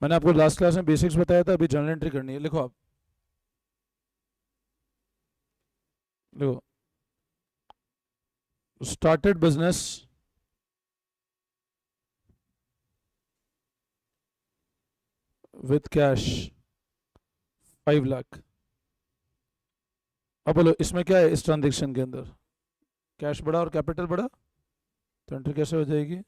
मैंने आपको last class में बेसिक्स बताया था, अभी जर्नल एंट्री करनी है। लिखो आप, लिखो, started business with cash 5 lakh. अब बोलो इसमें क्या है, इस ट्रांजेक्शन के अंदर कैश बढ़ा और कैपिटल बढ़ा, तो एंट्री कैसे हो जाएगी?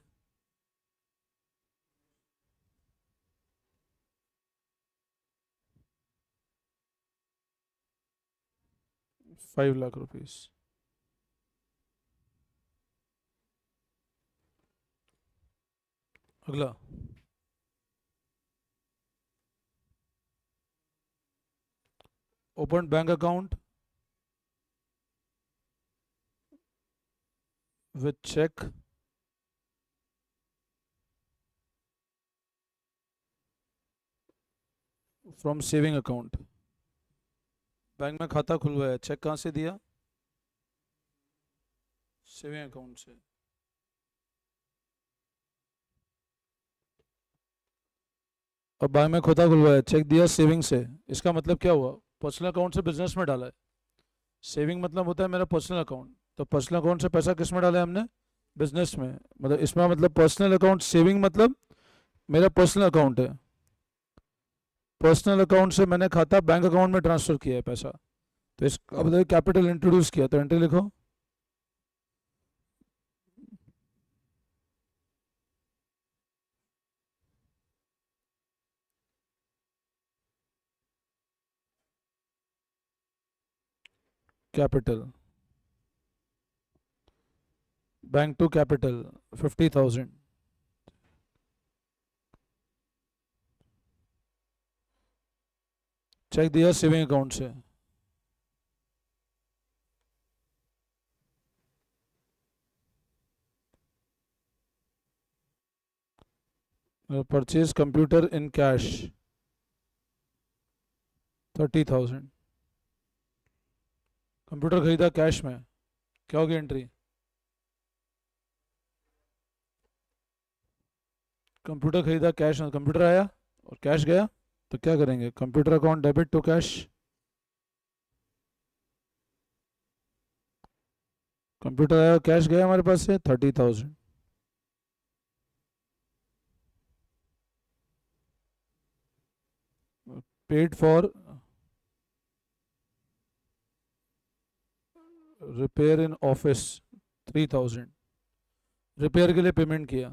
5 लाख रुपीज। अगला, open bank account with cheque from saving account. Bank में खाता खुलवाया, चेक कहाँ से दिया? सेविंग अकाउंट से। और बैंक में खाता खुलवाया, चेक दिया सेविंग से, इसका मतलब क्या हुआ? पर्सनल अकाउंट से बिजनेस में डाला है। सेविंग मतलब होता है मेरा पर्सनल अकाउंट, तो पर्सनल अकाउंट से पैसा किस में डाला है हमने? बिजनेस में। मतलब इसमें मतलब पर्सनल अकाउंट सेविंग मतलब मेरा पर्सनल अकाउंट है। पर्सनल अकाउंट से मैंने खाता बैंक अकाउंट में ट्रांसफर किया है पैसा, तो इस अब कैपिटल इंट्रोड्यूस किया, तो एंट्री लिखो। Capital, bank to capital 50,000। Cheque दिया सेविंग अकाउंट से। Purchase computer in cash 30,000। Computer खरीदा कैश में, क्या होगी एंट्री? कंप्यूटर खरीदा कैश में, कंप्यूटर आया और कैश गया, तो क्या करेंगे? Computer account debit to cash. Computer आया, कैश गया हमारे पास से 30,000। Paid for repair in office 3,000। Repair के लिए पेमेंट किया,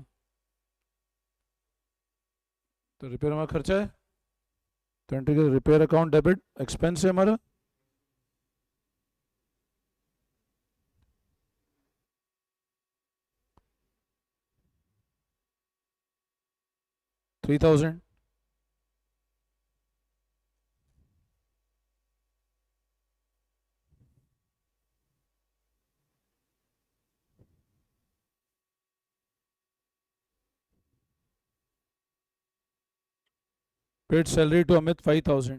तो रिपेयर हमारा खर्चा है, तो एंट्री के रिपेयर अकाउंट डेबिट एक्सपेंस है हमारा। 3,000। पेड सैलरी टू अमित 5,000,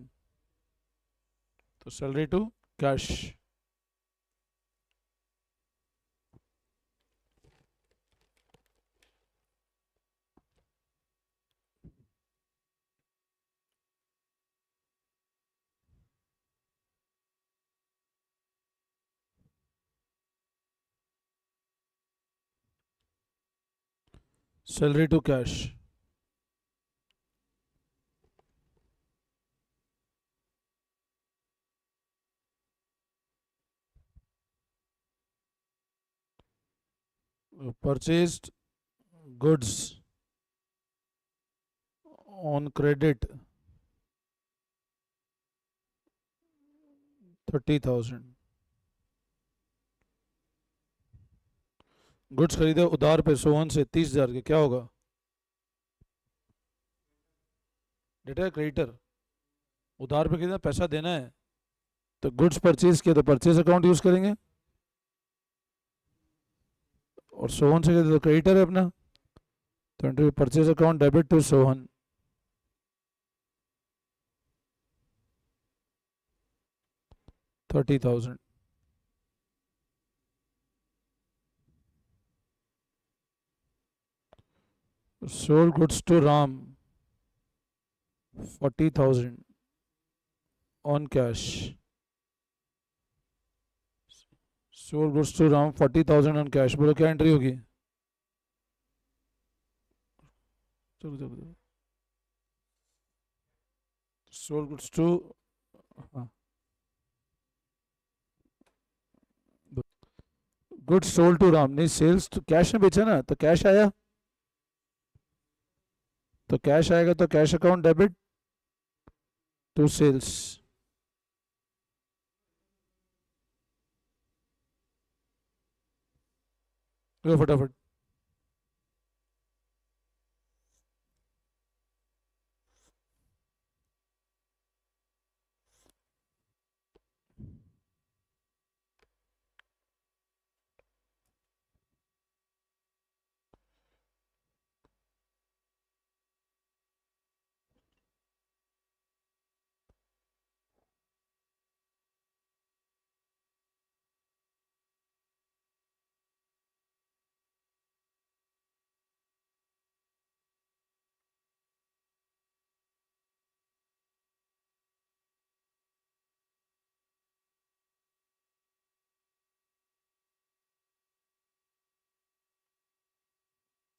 तो salary to cash. Salary to cash. Purchased goods on credit 30,000। Goods खरीदे उधार पे सोहन से 30,000 के, क्या होगा? डेटा क्रेडिटर, उधार पे कितना पैसा देना है, तो गुड्स परचेज किया तो परचेज अकाउंट यूज करेंगे, और सोहन से तो क्रेडिटर है अपना, तो entry purchase account debit to Sohan 30,000। Sold goods to Ram 40,000 on cash. Sold goods to Ram 40,000 on cash. बोलो क्या एंट्री होगी? चलो चलो चलो. Sold goods to, हाँ, गुड्स सोल्ड टू राम, नहीं सेल्स तो कैश में बेचा ना, तो कैश आया, तो कैश आएगा तो cash account debit to sales. लो फटाफट.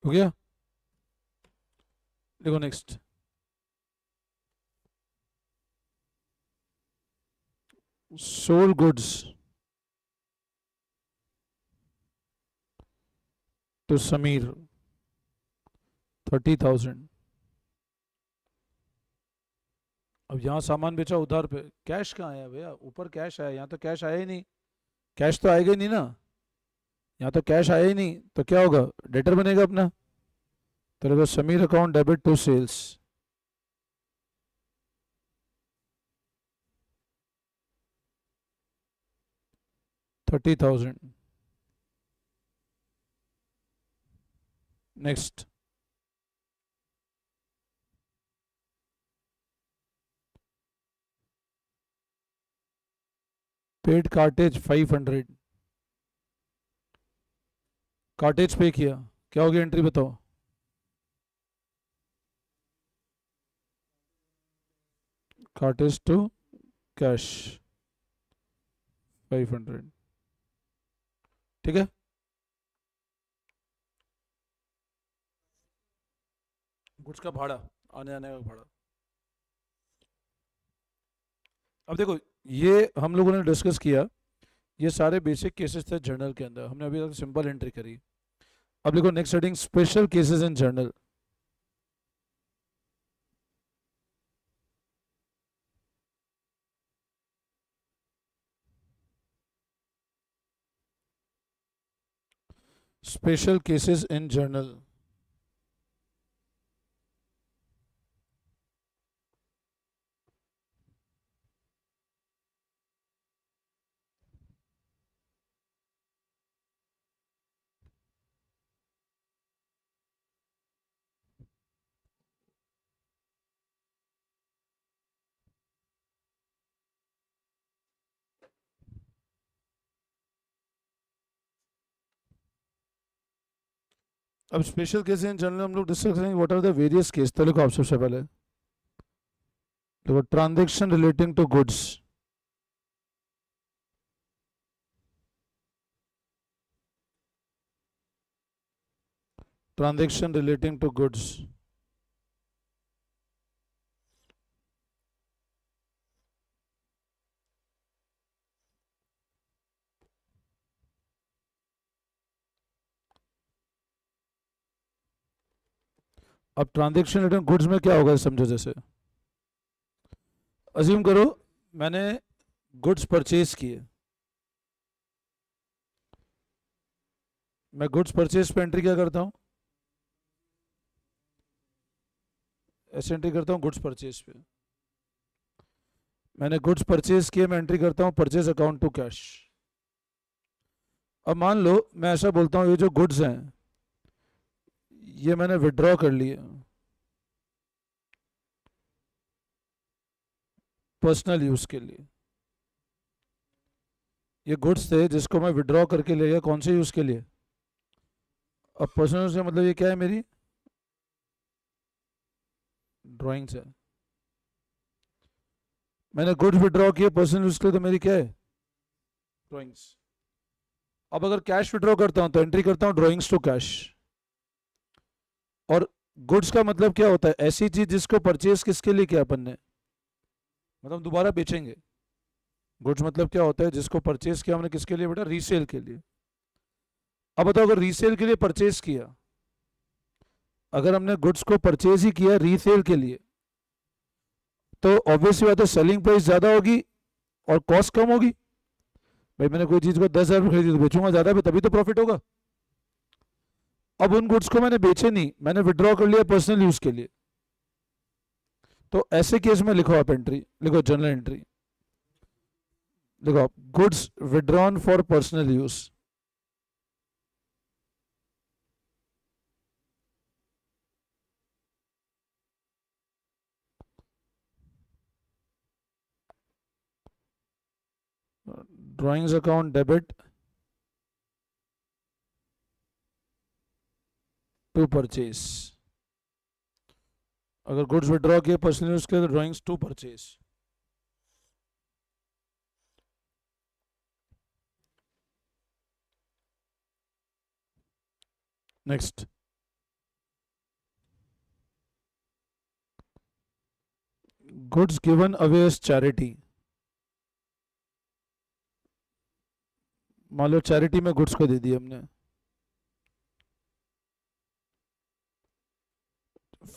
हो गया? देखो next. Sold goods to Sameer 30,000. अब यहाँ सामान बेचा उधार पे, कैश कहाँ आया भैया? ऊपर कैश आया, यहाँ तो कैश आया ही नहीं. कैश तो आएगा ही नहीं ना, यहाँ तो कैश आया ही नहीं, तो क्या होगा? डेटर बनेगा अपना. तो देखो Sameer account debit to sales. $30,000. Next. Paid cartage 500. Cartage पे किया, क्या होगी एंट्री बताओ? Cartage to cash 500. ठीक है. गुड्स का भाड़ा, आने आने का भाड़ा. अब देखो ये हम लोगों ने डिस्कस किया, ये सारे बेसिक केसेस थे जर्नल के अंदर, हमने अभी तक सिंपल एंट्री करी. अब देखो next heading, special cases in journal. Special cases in journal. अब स्पेशल केस इन जनरल हम लोग डिस्कस करेंगे, what are the various case. तो लिखो आप सबसे पहले, देखो transaction relating to goods. Transaction relating to goods. अब ट्रांजैक्शन रिलेटिंग गुड्स में क्या होगा समझो. जैसे अज्यूम करो मैंने गुड्स परचेज किए, मैं गुड्स परचेज पे एंट्री क्या करता हूं? ऐसे एंट्री करता हूं गुड्स परचेज पे. मैंने गुड्स परचेज किए, मैं एंट्री करता हूं परचेज अकाउंट टू कैश. अब मान लो मैं ऐसा बोलता हूं ये जो गुड्स हैं ये मैंने विड्रॉ कर लिए पर्सनल यूज के लिए. ये गुड्स थे जिसको मैं विड्रॉ करके ले गया, कौन से यूज के लिए? अब पर्सनल यूज का मतलब ये क्या है? मेरी ड्राइंग्स है. मैंने गुड्स विड्रॉ किए पर्सनल यूज के लिए, तो मेरी क्या है, ड्रॉइंग्स। अब अगर कैश विड्रॉ करता हूं तो एंट्री करता हूं ड्रॉइंग्स टू कैश। और गुड्स का मतलब क्या होता है, ऐसी चीज जिसको परचेज किसके लिए किया अपन ने, मतलब दोबारा बेचेंगे। गुड्स मतलब क्या होता है, जिसको परचेज किया हमने किसके लिए बेटा, रीसेल के लिए। अब बताओ अगर रीसेल के लिए परचेज किया, अगर हमने गुड्स को परचेज ही किया रीसेल के लिए, तो ऑब्वियसली बात है सेलिंग प्राइस ज्यादा होगी और कॉस्ट कम होगी। भाई मैंने कोई चीज को 10,000 में खरीदी तो बेचूंगा ज्यादा पे, तभी तो प्रॉफिट होगा। अब उन गुड्स को मैंने बेचे नहीं, मैंने विड्रॉ कर लिया पर्सनल यूज के लिए, तो ऐसे केस में लिखो आप एंट्री, लिखो जनरल एंट्री, लिखो आप goods withdrawn for personal use. Drawings account debit to purchase. अगर गुड्स विड्रॉ किए पर्सनल यूज के, तो drawings to purchase. Next, goods given away as charity. मान लो चैरिटी में गुड्स को दे दिए हमने,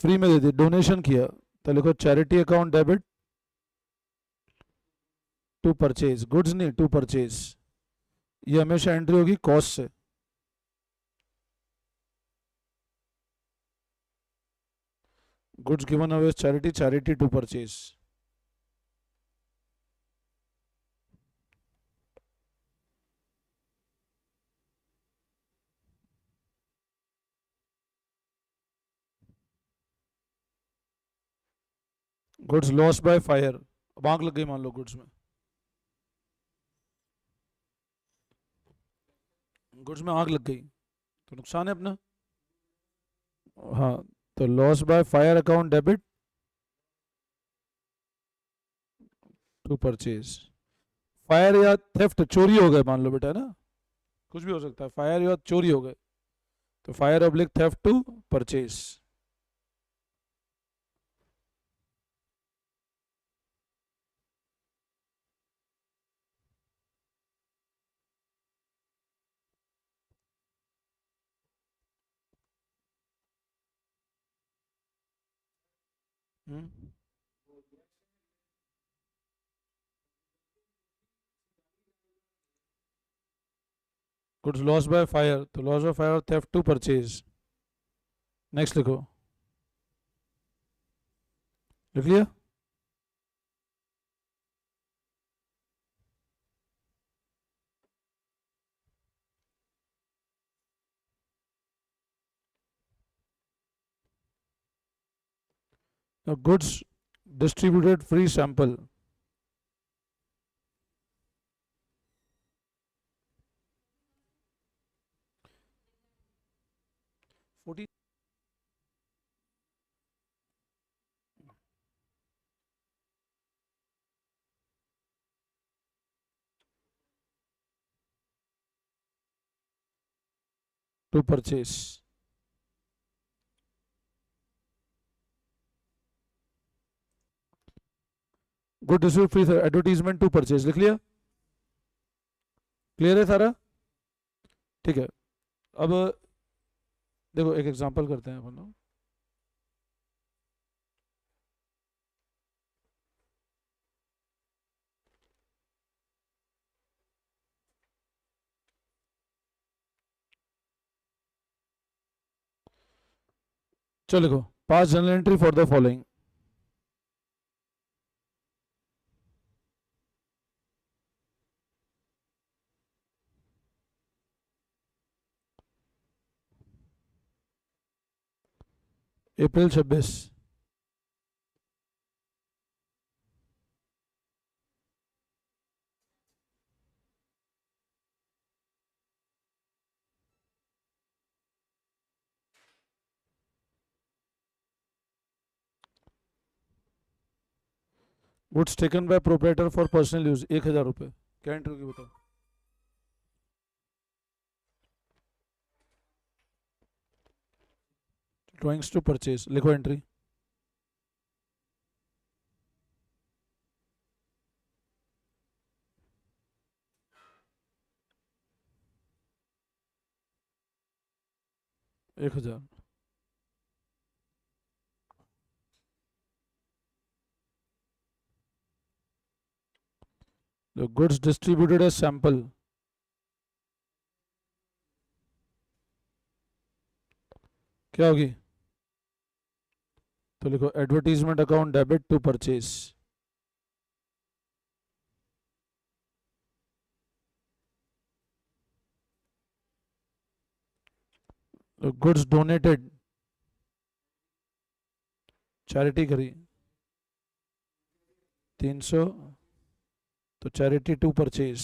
फ्री में दे दी, डोनेशन किया, तो लिखो charity account debit to purchase, goods नहीं टू परचेज। ये हमेशा एंट्री होगी कॉस्ट से। Goods given away charity, charity to purchase. Goods loss by fire, अब आग लग गई मान लो गुड्स में, गुड्स में आग लग गई तो नुकसान है अपना। हाँ, तो loss by fire account debit to purchase. Fire या थेफ्ट, चोरी हो गए मान लो बेटा, है ना, कुछ भी हो सकता है, फायर या चोरी हो गए, तो fire oblique theft to purchase. Goods loss by fire, तो लॉस बाय फायर और थेफ्ट टू परचेज। नेक्स्ट लिखो, लिख लिया। Goods distributed free sample. 14 to purchase. Good distribute free advertisement to purchase, लिख लिया। क्लियर है सारा, ठीक है। अब देखो एक एग्जांपल करते हैं अपन लोग। चलो लिखो, पास journal entry for the following. April 26, goods taken by proprietor for personal use 1,000 रुपये, क्या एंट्री होगी बताओ। ड्राइंग्स टू परचेज लिखो एंट्री। एक हजार। The goods distributed as sample, क्या होगी? तो लिखो advertisement account debit to purchase. Goods donated, charity करी 300, तो charity to purchase.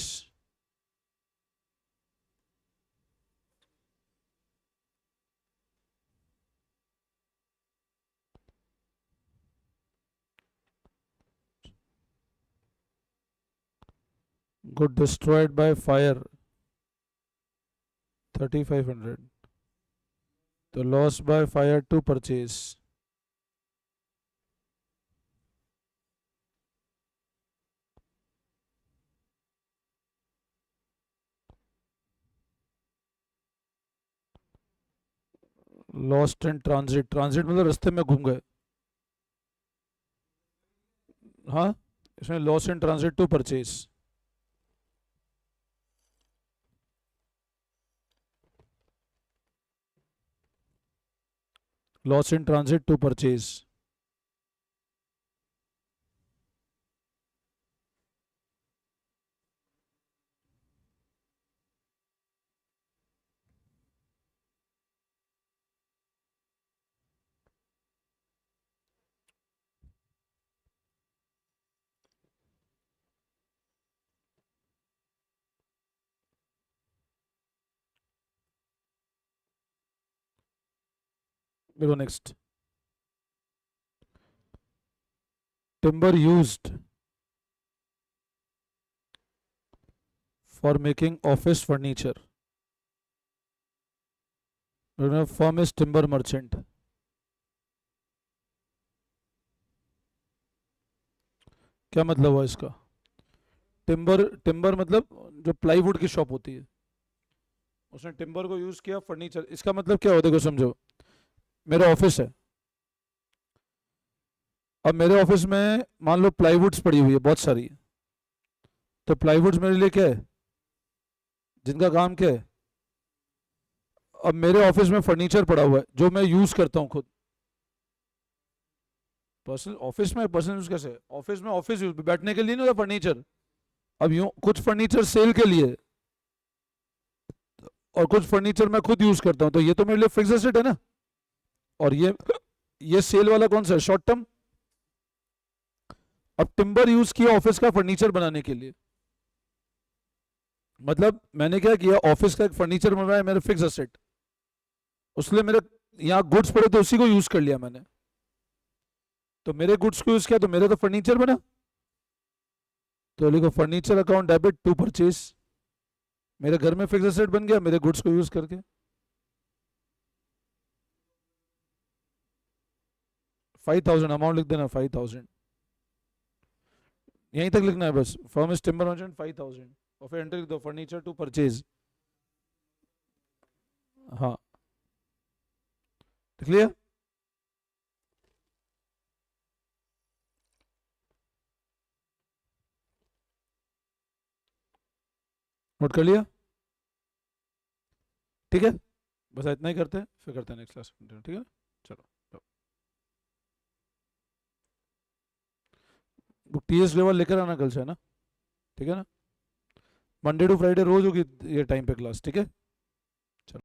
Good destroyed by fire 3,500, तो loss by fire to purchase. Lost in transit, transit मतलब रास्ते में घूम गए। हाँ, इसमें loss in transit to purchase. Loss in transit to purchase. देखो next, timber used for making office furniture, firm is timber merchant. क्या मतलब हुआ इसका? टिम्बर, टिम्बर मतलब जो प्लाईवुड की शॉप होती है, उसने टिम्बर को यूज किया फर्नीचर। इसका मतलब क्या होता है, देखो समझो, मेरा ऑफिस है। अब मेरे ऑफिस में मान लो प्लाईवुड्स पड़ी हुई है बहुत सारी, तो प्लाईवुड्स मेरे लिए क्या है, जिनका काम क्या है। अब मेरे ऑफिस में फर्नीचर पड़ा हुआ है जो मैं यूज करता हूँ खुद। पर्सनल ऑफिस में, पर्सनल यूज कैसे? ऑफिस में ऑफिस यूज, बैठने के लिए नहीं होता फर्नीचर। अब यूं कुछ फर्नीचर सेल के लिए और कुछ फर्नीचर मैं खुद यूज करता हूं, तो ये तो मेरे लिए फिक्स एसेट है ना। और ये सेल वाला कौन सा है, शॉर्ट टर्म। अब टिम्बर यूज किया ऑफिस का फर्नीचर बनाने के लिए, मतलब मैंने क्या किया, ऑफिस का एक फर्नीचर बन रहा है मेरा फिक्स एसेट, उसलिए मेरे यहाँ गुड्स पड़े तो उसी को यूज कर लिया मैंने। तो मेरे गुड्स को यूज किया तो मेरा तो फर्नीचर बना। तो लिखो furniture account debit to purchase. मेरे घर में फिक्स एसेट बन गया मेरे गुड्स को यूज करके। 5,000 अमाउंट लिख देना, 5,000 यहीं तक लिखना है बस। फर्म इज टिम्बर मर्चेंट 5,000, और फिर एंटर लिख दो फर्नीचर टू परचेज। हाँ, लिख लिया। नोट कर लिया, ठीक है। बस इतना ही करते हैं, फिर करते हैं नेक्स्ट क्लास, ठीक है। चलो, टीएस लेवल लेकर आना कल से, है ना, ठीक है ना। मंडे टू फ्राइडे रोज होगी ये टाइम पे क्लास, ठीक है। चलो।